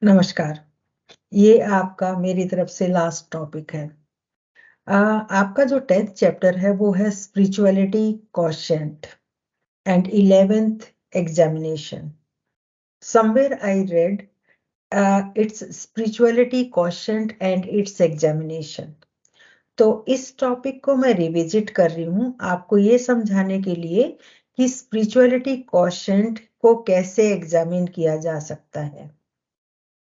नमस्कार। ये आपका मेरी तरफ से लास्ट टॉपिक है। आपका जो 10th चैप्टर है वो है spirituality quotient and 11th examination. Somewhere I read it's spirituality quotient and it's examination. तो इस टॉपिक को मैं रिविजिट कर रही हूँ आपको ये समझाने के लिए कि स्पिरिचुअलिटी क्वोशिएंट को कैसे एग्जामिन किया जा सकता है।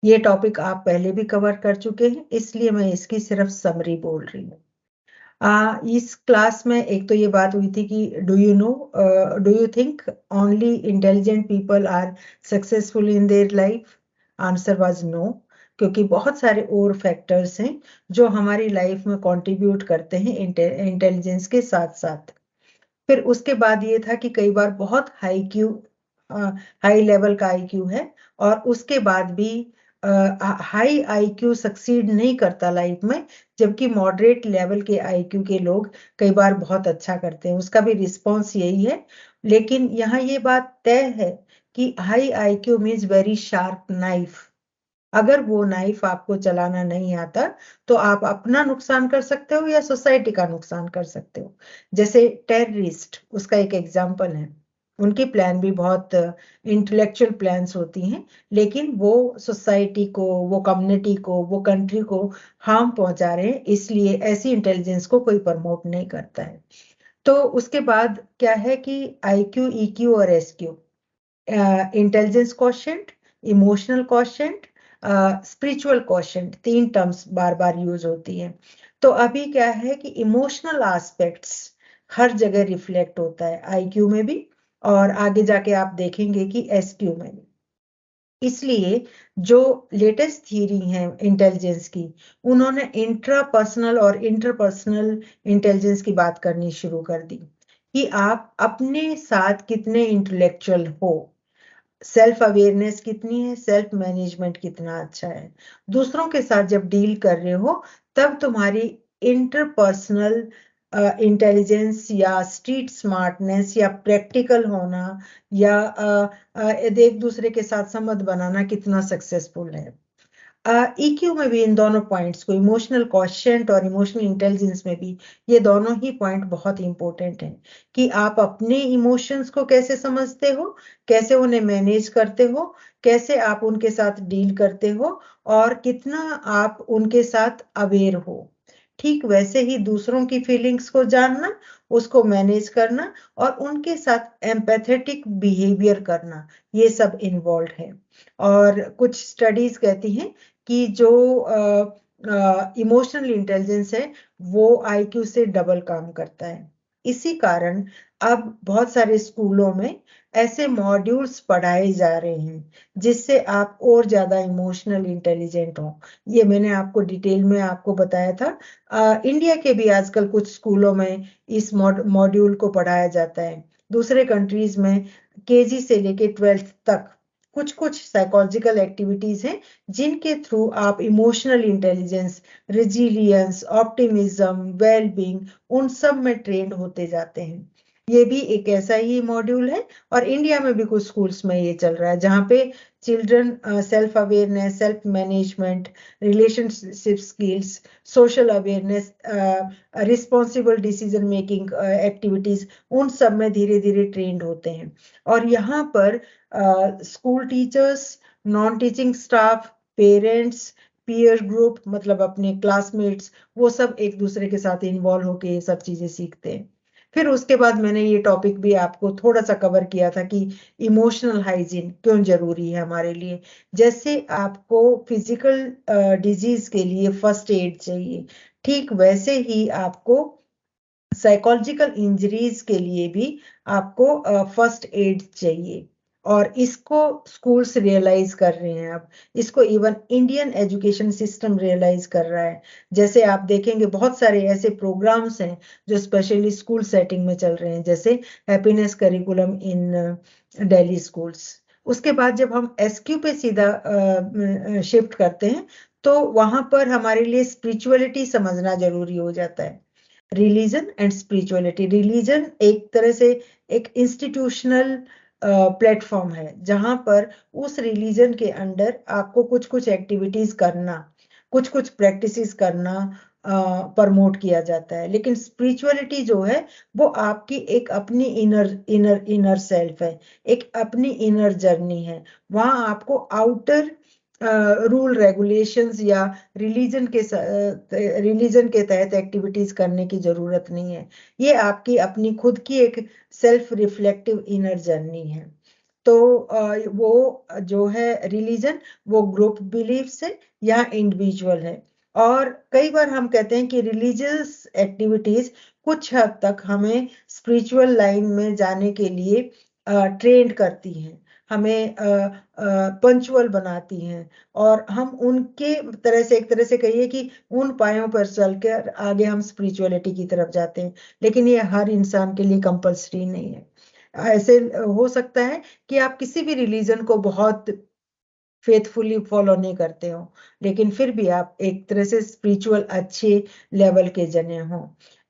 ये टॉपिक आप पहले भी कवर कर चुके हैं, इसलिए मैं इसकी सिर्फ समरी बोल रही हूँ। इस क्लास में एक तो ये बात हुई थी कि do you think only intelligent people are successful in their life? Answer was no, क्योंकि बहुत सारे और फैक्टर्स हैं जो हमारी लाइफ में कंट्रीब्यूट करते हैं इंटेलिजेंस के साथ साथ। फिर उसके बाद ये था कि कई बार बहुत हाई लेवल का आईक्यू है और उसके बाद भी हाई आईक्यू सक्सीड नहीं करता लाइफ में, जबकि मॉडरेट लेवल के आईक्यू के लोग कई बार बहुत अच्छा करते हैं। उसका भी रिस्पॉन्स यही है। लेकिन यहाँ ये बात तय है कि high IQ means very sharp knife. अगर वो नाइफ आपको चलाना नहीं आता तो आप अपना नुकसान कर सकते हो या सोसाइटी का नुकसान कर सकते हो। जैसे टेररिस्ट उसका एक एग्जाम्पल है। उनकी प्लान भी बहुत इंटेलेक्चुअल प्लान्स होती हैं, लेकिन वो सोसाइटी को, वो कम्युनिटी को, वो कंट्री को हार्म पहुंचा रहे हैं, इसलिए ऐसी इंटेलिजेंस को कोई प्रमोट नहीं करता है। तो उसके बाद क्या है कि आईक्यू, ईक्यू और SQ, intelligence quotient, emotional quotient, spiritual quotient, 3 terms बार बार यूज होती हैं। तो अभी क्या है कि इमोशनल एस्पेक्ट्स हर जगह रिफ्लेक्ट होता है, आईक्यू में भी और आगे जाके आप देखेंगे कि एसक्यू में भी। इसलिए जो लेटेस्ट थ्योरी है इंटेलिजेंस की, उन्होंने इंट्रापर्सनल और इंटरपर्सनल इंटेलिजेंस की बात करनी शुरू कर दी कि आप अपने साथ कितने इंटेलेक्चुअल हो, सेल्फ अवेयरनेस कितनी है, सेल्फ मैनेजमेंट कितना अच्छा है। दूसरों के साथ जब डील कर रहे हो तब तुम्हारी इंटरपर्सनल इंटेलिजेंस या स्ट्रीट स्मार्टनेस या प्रैक्टिकल होना या एक दूसरे के साथ संबंध बनाना कितना सक्सेसफुल है। ईक्यू में भी इन दोनों पॉइंट्स को, इमोशनल क्वोशिएंट और इमोशनल इंटेलिजेंस में भी ये दोनों ही पॉइंट बहुत इंपॉर्टेंट हैं कि आप अपने इमोशंस को कैसे समझते हो, कैसे उन्हें मैनेज करते हो, कैसे आप उनके साथ डील करते हो और कितना आप उनके साथ अवेयर हो। ठीक वैसे ही दूसरों की फीलिंग्स को जानना, उसको मैनेज करना और उनके साथ एम्पैथेटिक बिहेवियर करना, ये सब इन्वॉल्व है। और कुछ स्टडीज कहती हैं कि जो इमोशनल इंटेलिजेंस है वो आईक्यू से डबल काम करता है। इसी कारण अब बहुत सारे स्कूलों में ऐसे मॉड्यूल्स पढ़ाए जा रहे हैं जिससे आप और ज्यादा इमोशनल इंटेलिजेंट हो। ये मैंने आपको डिटेल में आपको बताया था। इंडिया के भी आजकल कुछ स्कूलों में इस मॉड्यूल को पढ़ाया जाता है। दूसरे कंट्रीज में केजी से लेके 12th तक कुछ कुछ साइकोलॉजिकल एक्टिविटीज हैं जिनके थ्रू आप emotional intelligence, resilience, optimism, wellbeing, उन सब में ट्रेंड होते जाते हैं। ये भी एक ऐसा ही मॉड्यूल है और इंडिया में भी कुछ स्कूल्स में ये चल रहा है जहाँ पे children self awareness, self management, relationship skills, social awareness, responsible decision making activities, उन सब में धीरे धीरे ट्रेंड होते हैं। और यहाँ पर school teachers, non teaching staff, parents, peer group मतलब अपने क्लासमेट्स, वो सब एक दूसरे के साथ इन्वॉल्व होके ये सब चीजें सीखते हैं। फिर उसके बाद मैंने ये टॉपिक भी आपको थोड़ा सा कवर किया था कि इमोशनल हाइजीन क्यों जरूरी है हमारे लिए। जैसे आपको फिजिकल डिजीज के लिए फर्स्ट एड चाहिए, ठीक वैसे ही आपको साइकोलॉजिकल इंजरीज के लिए भी आपको फर्स्ट एड चाहिए। और इसको स्कूल्स रियलाइज कर रहे हैं अब, इसको even Indian education system realise कर रहा है। जैसे आप देखेंगे बहुत सारे ऐसे प्रोग्राम्स हैं जो स्पेशली स्कूल सेटिंग में चल रहे हैं, जैसे हैप्पीनेस करिकुलम इन दिल्ली स्कूल्स। उसके बाद जब हम एसक्यू पे सीधा शिफ्ट करते हैं तो वहां पर हमारे लिए स्पिरिचुअलिटी समझना जरूरी हो जाता है। रिलीजन एंड स्पिरिचुअलिटी, रिलीजन एक तरह से एक इंस्टीट्यूशनल प्लेटफॉर्म है जहां पर उस रिलीजन के अंडर आपको कुछ कुछ एक्टिविटीज करना, कुछ कुछ प्रैक्टिसेस करना प्रमोट किया जाता है। लेकिन स्पिरिचुअलिटी जो है वो आपकी एक अपनी इनर सेल्फ है, एक अपनी इनर जर्नी है। वहां आपको आउटर रूल रेगुलेशंस या रिलीजन के तहत एक्टिविटीज करने की जरूरत नहीं है। ये आपकी अपनी खुद की एक सेल्फ रिफ्लेक्टिव इनर जर्नी है। तो वो जो है रिलीजन, वो ग्रुप बिलीफ है या इंडिविजुअल है। और कई बार हम कहते हैं कि रिलीजियस एक्टिविटीज कुछ हद तक हमें स्पिरिचुअल लाइन में जाने के लिए ट्रेंड करती हैं, हमें पंचुअल बनाती हैं, और हम उनके तरह से, एक तरह से कहिए कि उन पायों पर चलकर आगे हम स्पिरिचुअलिटी की तरफ जाते हैं। लेकिन ये हर इंसान के लिए कंपल्सरी नहीं है। ऐसे हो सकता है कि आप किसी भी रिलीजन को बहुत फेथफुली फॉलो नहीं करते हो, लेकिन फिर भी आप एक तरह से स्पिरिचुअल अच्छे लेवल के जने हो।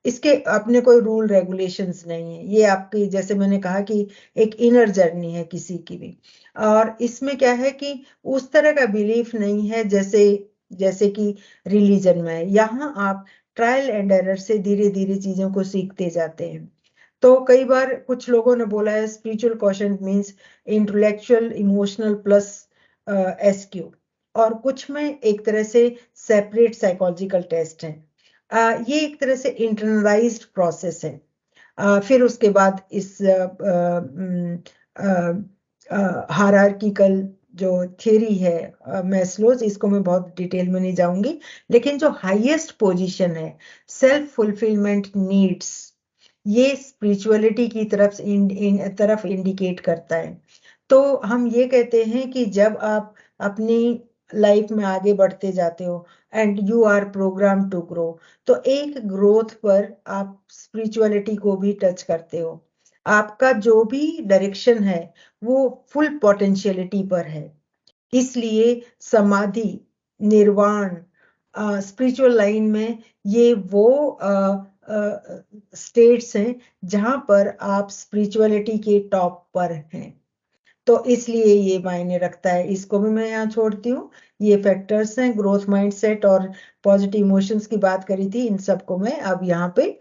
इसके अपने कोई रूल रेगुलेशंस नहीं है, ये आपकी, जैसे मैंने कहा कि एक इनर जर्नी है किसी की भी। और इसमें क्या है कि उस तरह का बिलीफ नहीं है जैसे जैसे कि रिलीजन में है। यहाँ आप ट्रायल एंड एरर से धीरे धीरे चीजों को सीखते जाते हैं। तो कई बार कुछ लोगों ने बोला है spiritual quotient means intellectual emotional plus SQ, और कुछ में एक तरह से सेपरेट साइकोलॉजिकल टेस्ट है। ये एक तरह से इंटरनलाइज्ड प्रोसेस है। फिर उसके बाद इस हायरार्किकल जो थियरी है मैस्लोज, इसको मैं बहुत डिटेल में नहीं जाऊंगी, लेकिन जो हाईएस्ट पोजीशन है सेल्फ फुलफिलमेंट नीड्स, ये स्पिरिचुअलिटी की तरफ इंडिकेट करता है। तो हम ये कहते हैं कि जब आप अपनी लाइफ में आगे बढ़ते जाते हो and you are programme to grow, तो एक ग्रोथ पर आप स्पिरिचुअलिटी को भी टच करते हो। आपका जो भी डायरेक्शन है वो फुल पोटेंशियलिटी पर है। इसलिए समाधि, निर्वाण, स्पिरिचुअल लाइन में ये वो स्टेट्स हैं जहां पर आप स्पिरिचुअलिटी के टॉप पर हैं। तो इसलिए ये मायने रखता है। इसको भी मैं यहाँ छोड़ती हूँ। ये फैक्टर्स हैं, ग्रोथ माइंडसेट और पॉजिटिव इमोशंस की बात करी थी, इन सबको मैं अब यहाँ पे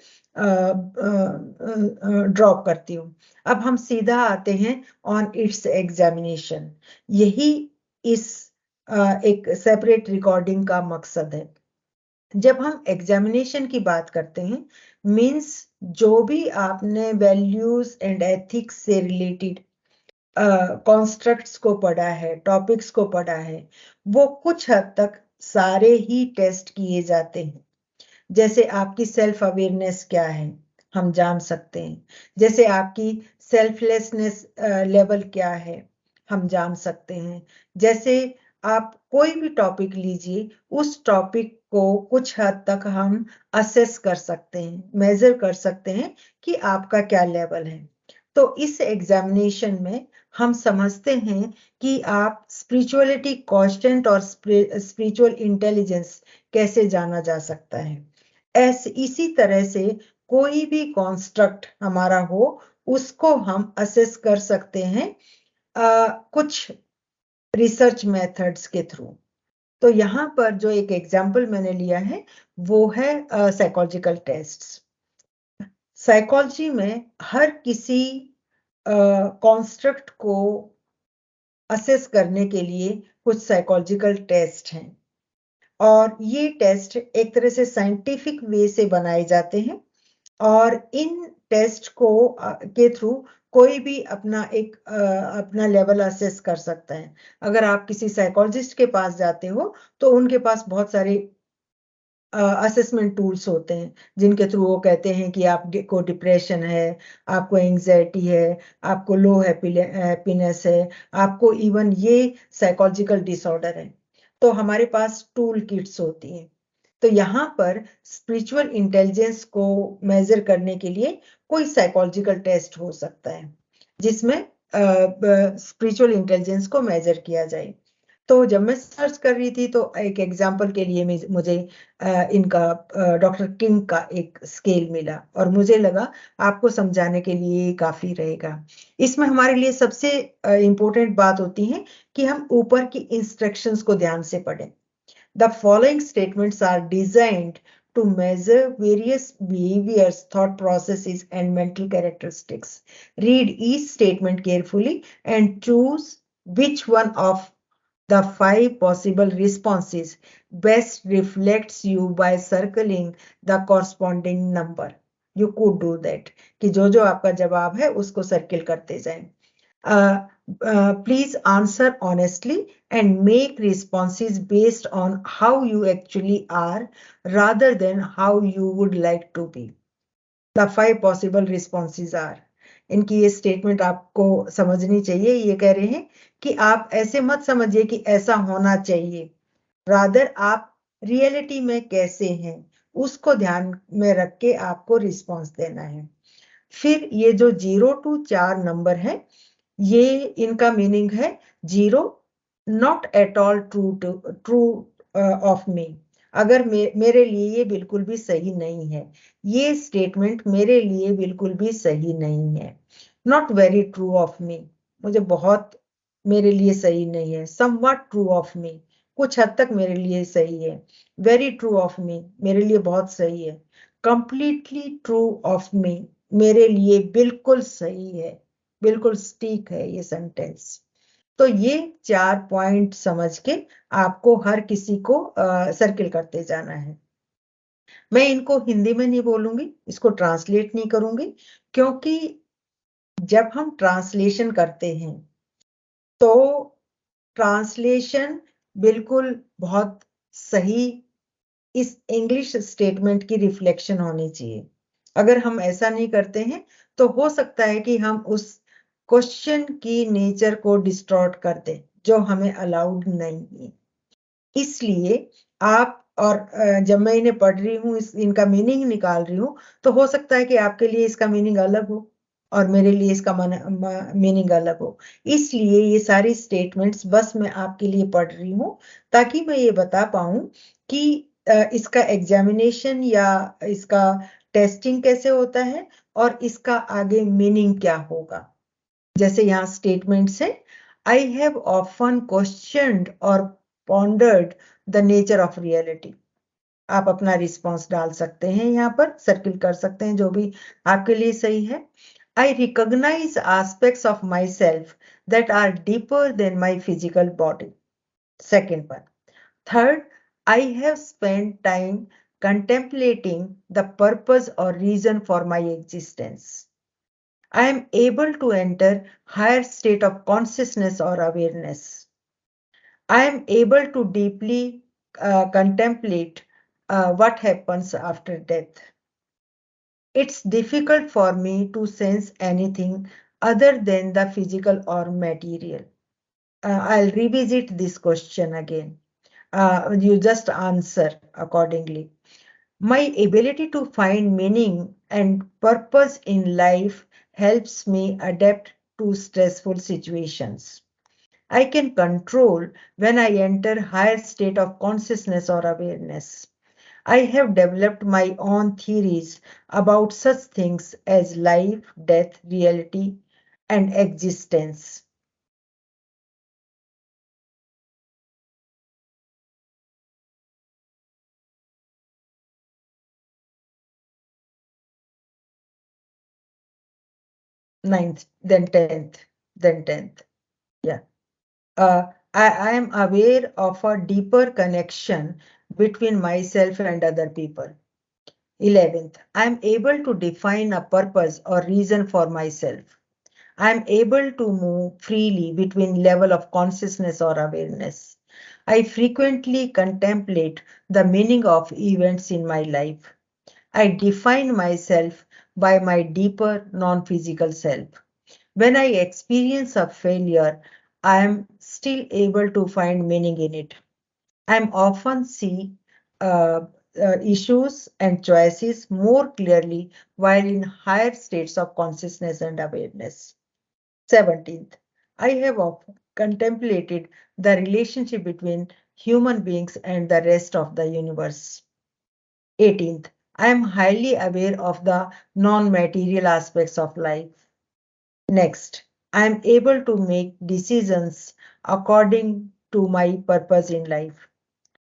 ड्रॉप करती हूँ। अब हम सीधा आते हैं ऑन इट्स एग्जामिनेशन। यही इस एक सेपरेट रिकॉर्डिंग का मकसद है। जब हम एग्जामिनेशन की बात करते हैं, मींस जो भी आपने वैल्यूज एंड एथिक्स से रिलेटेड कॉन्स्ट्रक्ट्स को पढ़ा है, टॉपिक्स को पढ़ा है, वो कुछ हद तक सारे ही टेस्ट किए जाते हैं। जैसे आपकी सेल्फ अवेयरनेस क्या है, हम जान सकते हैं। जैसे आपकी सेल्फलेसनेस लेवल क्या है, हम जान सकते हैं। जैसे आप कोई भी टॉपिक लीजिए, उस टॉपिक को कुछ हद तक हम असेस कर सकते हैं, मेजर कर सकते हैं कि आपका क्या लेवल है। तो इस एग्जामिनेशन में हम समझते हैं कि आप स्पिरिचुअलिटी कॉन्स्टेंट और स्पिरिचुअल इंटेलिजेंस कैसे जाना जा सकता है। इसी तरह से कोई भी कॉन्स्ट्रक्ट हमारा हो, उसको हम असेस कर सकते हैं कुछ रिसर्च मेथड्स के थ्रू। तो यहाँ पर जो एक एग्जाम्पल मैंने लिया है वो है साइकोलॉजिकल टेस्ट्स। साइकोलॉजी में हर किसी कॉन्स्ट्रक्ट को असेस करने के लिए कुछ साइकोलॉजिकल टेस्ट हैं, और ये टेस्ट एक तरह से साइंटिफिक वे से बनाए जाते हैं। और इन टेस्ट को के थ्रू कोई भी अपना लेवल असेस कर सकता है। अगर आप किसी साइकोलॉजिस्ट के पास जाते हो तो उनके पास बहुत सारे असेसमेंट टूल्स होते हैं, जिनके थ्रू वो कहते हैं कि आपको डिप्रेशन है, आपको एंजाइटी है, आपको लो हैप्पीनेस है, आपको इवन ये साइकोलॉजिकल डिसऑर्डर है। तो हमारे पास टूल किट्स होती हैं। तो यहाँ पर स्पिरिचुअल इंटेलिजेंस को मेजर करने के लिए कोई साइकोलॉजिकल टेस्ट हो सकता है जिसमें स्पिरिचुअल इंटेलिजेंस को मेजर किया जाए। तो जब मैं सर्च कर रही थी तो एक एग्जाम्पल के लिए मुझे इनका डॉक्टर किंग का एक स्केल मिला और मुझे लगा आपको समझाने के लिए काफी रहेगा। इसमें हमारे लिए सबसे इम्पोर्टेंट बात होती है कि हम ऊपर की इंस्ट्रक्शंस को ध्यान से पढ़ें। The following statements are designed to measure various behaviors, thought processes, and mental characteristics. Read each statement carefully and choose which one of the 5 possible responses best reflects you by circling the corresponding number. You could do that कि जो आपका जवाब है उसको circle करते जाएं. Please answer honestly and make responses based on how you actually are rather than how you would like to be. The 5 possible responses are. इनकी ये स्टेटमेंट आपको समझनी चाहिए। ये कह रहे हैं कि आप ऐसे मत समझिए कि ऐसा होना चाहिए, रादर आप रियलिटी में कैसे हैं उसको ध्यान में रख के आपको रिस्पॉन्स देना है। फिर ये जो 0 to 4 नंबर है, ये इनका मीनिंग है 0 not at all true of मी। अगर मेरे लिए ये बिल्कुल भी सही नहीं है, ये स्टेटमेंट मेरे लिए बिल्कुल भी सही नहीं है। नॉट वेरी ट्रू ऑफ मी, मुझे बहुत मेरे लिए सही नहीं है। समवट ट्रू ऑफ मी, कुछ हद तक मेरे लिए सही है। वेरी ट्रू ऑफ मी, मेरे लिए बहुत सही है। कंप्लीटली ट्रू ऑफ मी, मेरे लिए बिल्कुल सही है, बिल्कुल सटीक है ये सेंटेंस। तो ये 4 पॉइंट समझ के आपको हर किसी को सर्किल करते जाना है। मैं इनको हिंदी में नहीं बोलूंगी, इसको ट्रांसलेट नहीं करूंगी, क्योंकि जब हम ट्रांसलेशन करते हैं तो ट्रांसलेशन बिल्कुल बहुत सही इस इंग्लिश स्टेटमेंट की रिफ्लेक्शन होनी चाहिए। अगर हम ऐसा नहीं करते हैं तो हो सकता है कि हम उस क्वेश्चन की नेचर को डिस्टॉर्ट कर दें, जो हमें अलाउड नहीं है। इसलिए आप और जब मैं इन्हें पढ़ रही हूँ, इनका मीनिंग निकाल रही हूँ, तो हो सकता है कि आपके लिए इसका मीनिंग अलग हो और मेरे लिए इसका मीनिंग अलग हो। इसलिए ये सारी स्टेटमेंट्स बस मैं आपके लिए पढ़ रही हूँ ताकि मैं ये बता पाऊं कि इसका एग्जामिनेशन या इसका टेस्टिंग कैसे होता है और इसका आगे मीनिंग क्या होगा। जैसे यहाँ स्टेटमेंट्स है, आई हैव ऑफन क्वेश्चनड और pondered the nature of reality. आप अपना रिस्पॉन्स डाल सकते हैं, यहाँ पर सर्किल कर सकते हैं जो भी आपके लिए सही है। I recognize aspects of myself that are deeper than my physical body. Second one. Third, I have spent time contemplating the purpose or reason for my existence. I am able to enter higher state of consciousness or awareness. I am able to deeply contemplate what happens after death. It's difficult for me to sense anything other than the physical or material. I'll revisit this question again. You just answer accordingly. My ability to find meaning and purpose in life helps me adapt to stressful situations. I can control when I enter higher state of consciousness or awareness. I have developed my own theories about such things as life, death, reality, and existence. Ninth, then 10th. Yeah. I am aware of a deeper connection between myself and other people. 11th, I am able to define a purpose or reason for myself. I am able to move freely between level of consciousness or awareness. I frequently contemplate the meaning of events in my life. I define myself by my deeper non-physical self. When I experience a failure, I am still able to find meaning in it. I am often see issues and choices more clearly while in higher states of consciousness and awareness. 17th, I have contemplated the relationship between human beings and the rest of the universe. 18th, I am highly aware of the non-material aspects of life. Next, I am able to make decisions according to my purpose in life.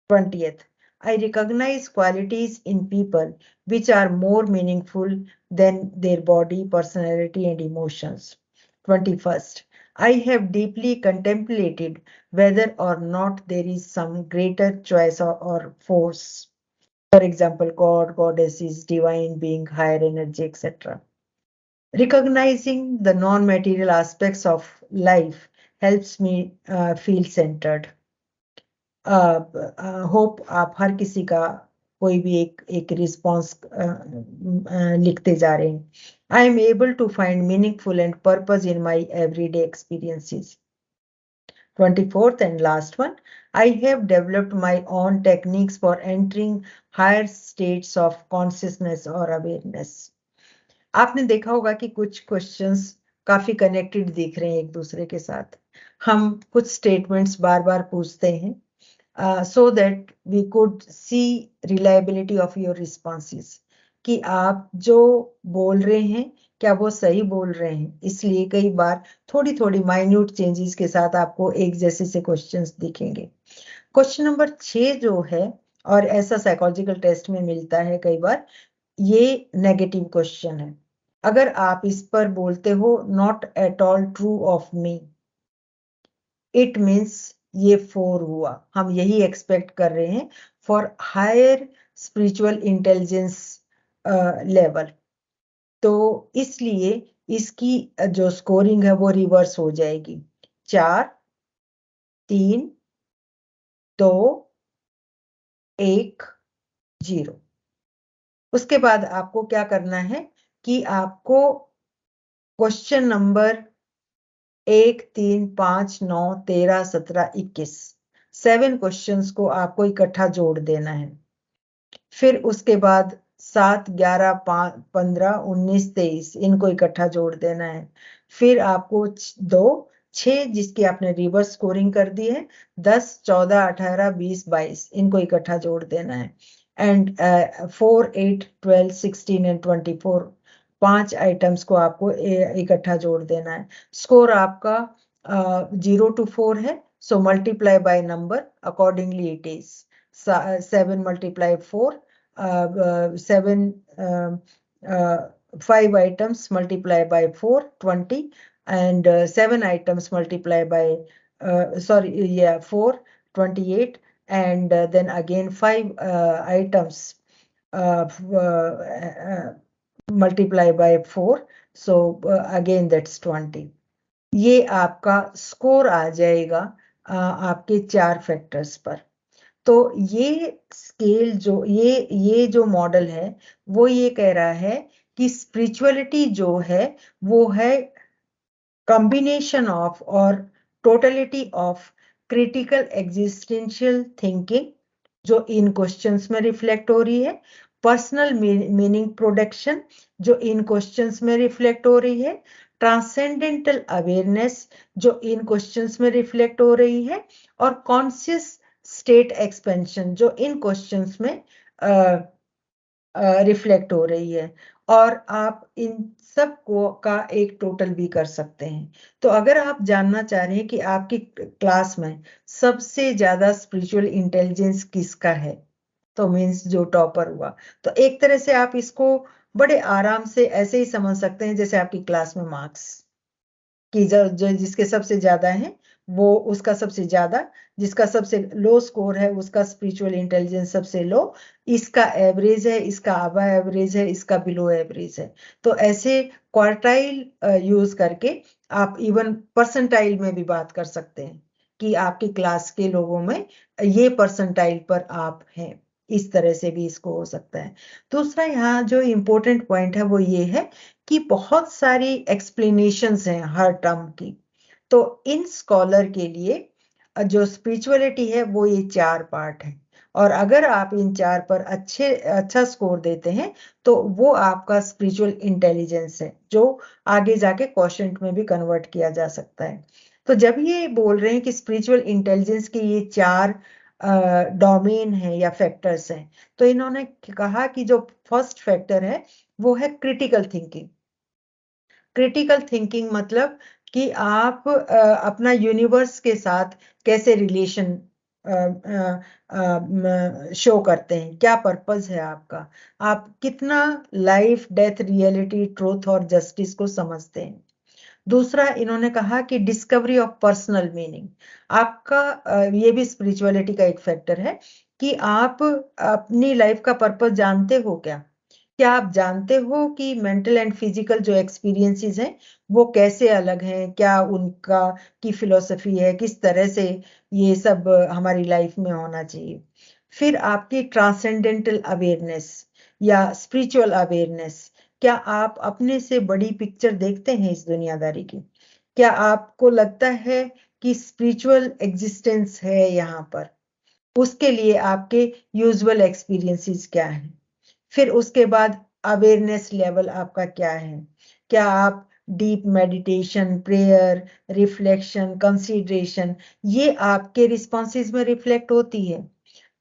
20th, I recognize qualities in people which are more meaningful than their body, personality, and emotions. 21st, I have deeply contemplated whether or not there is some greater choice or force. For example, God, goddesses, divine being, higher energy, etc. Recognizing the non-material aspects of life helps me feel centered. Hope आप हर किसी का कोई भी एक response लिखते जा रहे हैं. I am able to find meaningful and purpose in my everyday experiences. 24th and last one, I have developed my own techniques for entering higher states of consciousness or awareness. आपने देखा होगा कि कुछ questions काफी connected दिख रहे हैं एक दूसरे के साथ. हम कुछ स्टेटमेंट्स बार बार पूछते हैं so that we could see reliability of your responses, कि आप जो बोल रहे हैं क्या वो सही बोल रहे हैं. इसलिए कई बार थोड़ी थोड़ी माइन्यूट चेंजेस के साथ आपको एक जैसे से क्वेश्चंस दिखेंगे. क्वेश्चन नंबर 6 जो है, और ऐसा साइकोलॉजिकल टेस्ट में मिलता है कई बार, ये नेगेटिव क्वेश्चन है. अगर आप इस पर बोलते हो not at all true of me, it means ये 4 हुआ. हम यही एक्सपेक्ट कर रहे हैं for higher spiritual intelligence level. तो इसलिए इसकी जो स्कोरिंग है वो रिवर्स हो जाएगी. 4, 3, 2, 1, 0. उसके बाद आपको क्या करना है कि आपको क्वेश्चन नंबर 1, 3, 5, 9, 13, 17, 21 7 क्वेश्चंस को आपको इकट्ठा जोड़ देना है. फिर उसके बाद 7, 11, 15, 19, 23 इनको इकट्ठा जोड़ देना है. फिर आपको 2, 6 जिसकी आपने रिवर्स स्कोरिंग कर दी है, 10, 14, 18, 20, 22 इनको इकट्ठा जोड़ देना है. एंड 4, 8, 12, 16 एंड 24 5 आइटम्स को आपको इकट्ठा जोड़ देना है. स्कोर आपका 0 to 4 है, so multiply by number accordingly it is. 7 multiply 4, 5 items multiply by 4, 20, and 7 items multiply by 4, 28, and then again 5 items multiply by 4, so again that's 20. ये आपका स्कोर आ जाएगा आपके 4 फैक्टर्स पर. तो ये स्केल जो ये जो मॉडल है वो ये कह रहा है कि स्पिरिचुअलिटी जो है वो है कॉम्बिनेशन ऑफ और totality of critical existential thinking जो इन क्वेश्चंस में रिफ्लेक्ट हो रही है, पर्सनल मीनिंग प्रोडक्शन जो इन क्वेश्चंस में रिफ्लेक्ट हो रही है, ट्रांसेंडेंटल अवेयरनेस जो इन क्वेश्चंस में रिफ्लेक्ट हो रही है, और कॉन्शियस स्टेट एक्सपेंशन जो इन क्वेश्चंस में रिफ्लेक्ट हो रही है. और आप इन सब को का एक टोटल भी कर सकते हैं. तो अगर आप जानना चाह रहे हैं कि आपकी क्लास में सबसे ज्यादा स्पिरिचुअल इंटेलिजेंस किसका है, तो मीन्स जो टॉपर हुआ, तो एक तरह से आप इसको बड़े आराम से ऐसे ही समझ सकते हैं जैसे आपकी क्लास में मार्क्स कि जो जिसके सबसे ज्यादा है वो उसका सबसे ज्यादा, जिसका सबसे लो स्कोर है उसका स्पिरिचुअल इंटेलिजेंस सबसे लो, इसका एवरेज है, इसका अबव एवरेज है, इसका बिलो एवरेज है. तो ऐसे क्वार्टाइल यूज करके आप इवन परसेंटाइल में भी बात कर सकते हैं कि आपकी क्लास के लोगों में ये परसेंटाइल पर आप हैं. इस तरह से भी इसको हो सकता है. दूसरा यहाँ जो इम्पोर्टेंट पॉइंट है वो ये है कि बहुत सारी एक्सप्लेनेशंस हैं हर टर्म की. तो इन स्कॉलर के लिए जो स्पिरिचुअलिटी है वो ये 4 पार्ट है, और अगर आप इन 4 पर अच्छा स्कोर देते हैं तो वो आपका स्पिरिचुअल इंटेलिजेंस है जो आगे जाके क्वोशंट में भी कन्वर्ट किया जा सकता है. तो जब ये बोल रहे हैं कि स्पिरिचुअल इंटेलिजेंस के ये 4 डोमेन है या फैक्टर्स हैं, तो इन्होंने कहा कि जो फर्स्ट फैक्टर है वो है क्रिटिकल थिंकिंग। क्रिटिकल थिंकिंग मतलब कि आप अपना यूनिवर्स के साथ कैसे रिलेशन शो करते हैं, क्या पर्पस है आपका, आप कितना लाइफ डेथ रियलिटी ट्रूथ और जस्टिस को समझते हैं। दूसरा इन्होंने कहा कि डिस्कवरी ऑफ पर्सनल मीनिंग, आपका ये भी स्पिरिचुअलिटी का एक फैक्टर है कि आप अपनी लाइफ का पर्पस जानते हो क्या आप जानते हो कि मेंटल एंड फिजिकल जो एक्सपीरियंसेस हैं वो कैसे अलग हैं, क्या उनका की फिलॉसफी है, किस तरह से ये सब हमारी लाइफ में होना चाहिए। फिर आपकी ट्रांसेंडेंटल अवेयरनेस या स्पिरिचुअल अवेयरनेस, क्या आप अपने से बड़ी पिक्चर देखते हैं इस दुनियादारी की, क्या आपको लगता है कि स्पिरिचुअल एग्जिस्टेंस है यहाँ पर, उसके लिए आपके यूजुअल एक्सपीरियंसेस क्या हैं। फिर उसके बाद अवेयरनेस लेवल आपका क्या है, क्या आप deep meditation, prayer, reflection, consideration, ये आपके रिस्पॉन्सेज में रिफ्लेक्ट होती है।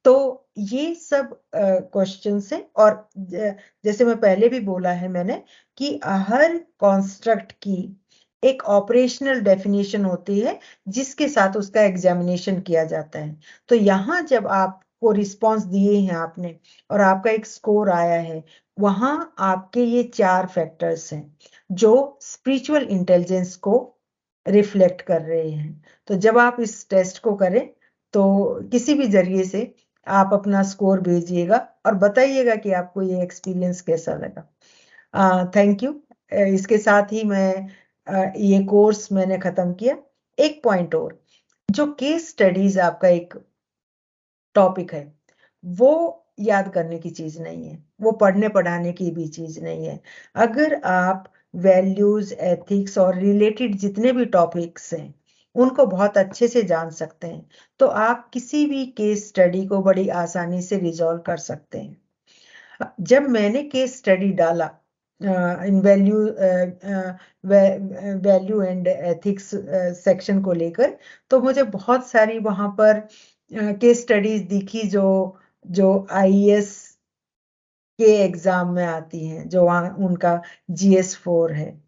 तो ये सब क्वेश्चंस हैं। और जैसे मैं पहले भी बोला है मैंने कि हर कॉन्स्ट्रक्ट की एक ऑपरेशनल डेफिनेशन होती है जिसके साथ उसका एग्जामिनेशन किया जाता है। तो यहाँ जब आपको रिस्पांस दिए हैं आपने और आपका एक स्कोर आया है, वहां आपके ये 4 फैक्टर्स हैं जो स्पिरिचुअल इंटेलिजेंस को रिफ्लेक्ट कर रहे हैं। तो जब आप इस टेस्ट को करें तो किसी भी जरिए से आप अपना स्कोर भेजिएगा और बताइएगा कि आपको ये एक्सपीरियंस कैसा लगा। Thank you. इसके साथ ही मैं ये कोर्स मैंने खत्म किया। एक पॉइंट और, जो केस स्टडीज आपका एक टॉपिक है वो याद करने की चीज नहीं है, वो पढ़ने पढ़ाने की भी चीज नहीं है। अगर आप वैल्यूज, एथिक्स और रिलेटेड जितने भी टॉपिक्स हैं उनको बहुत अच्छे से जान सकते हैं तो आप किसी भी केस स्टडी को बड़ी आसानी से रिजॉल्व कर सकते हैं। जब मैंने केस स्टडी डाला इन वैल्यू एंड एथिक्स सेक्शन को लेकर, तो मुझे बहुत सारी वहां पर केस स्टडीज दिखी जो जो आईएएस के एग्जाम में आती हैं, जो वहाँ उनका GS4 है।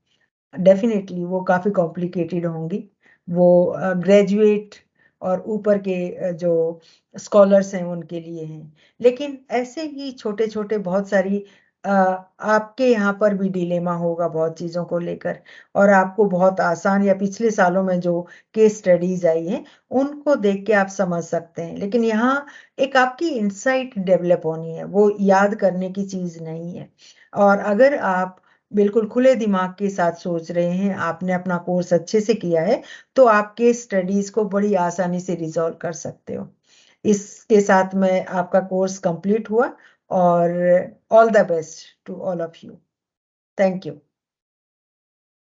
डेफिनेटली वो काफी कॉम्प्लिकेटेड होंगी, वो ग्रेजुएट और ऊपर के जो स्कॉलर्स हैं उनके लिए हैं। लेकिन ऐसे ही छोटे छोटे बहुत सारी आपके यहाँ पर भी डिलेमा होगा बहुत चीजों को लेकर, और आपको बहुत आसान या पिछले सालों में जो केस स्टडीज आई हैं उनको देख के आप समझ सकते हैं। लेकिन यहाँ एक आपकी इंसाइट डेवलप होनी है, वो याद करने की चीज नहीं है। और अगर आप बिल्कुल खुले दिमाग के साथ सोच रहे हैं, आपने अपना कोर्स अच्छे से किया है, तो आपके स्टडीज को बड़ी आसानी से रिजॉल्व कर सकते हो। इसके साथ में आपका कोर्स कंप्लीट हुआ और all the best to all of you. Thank you.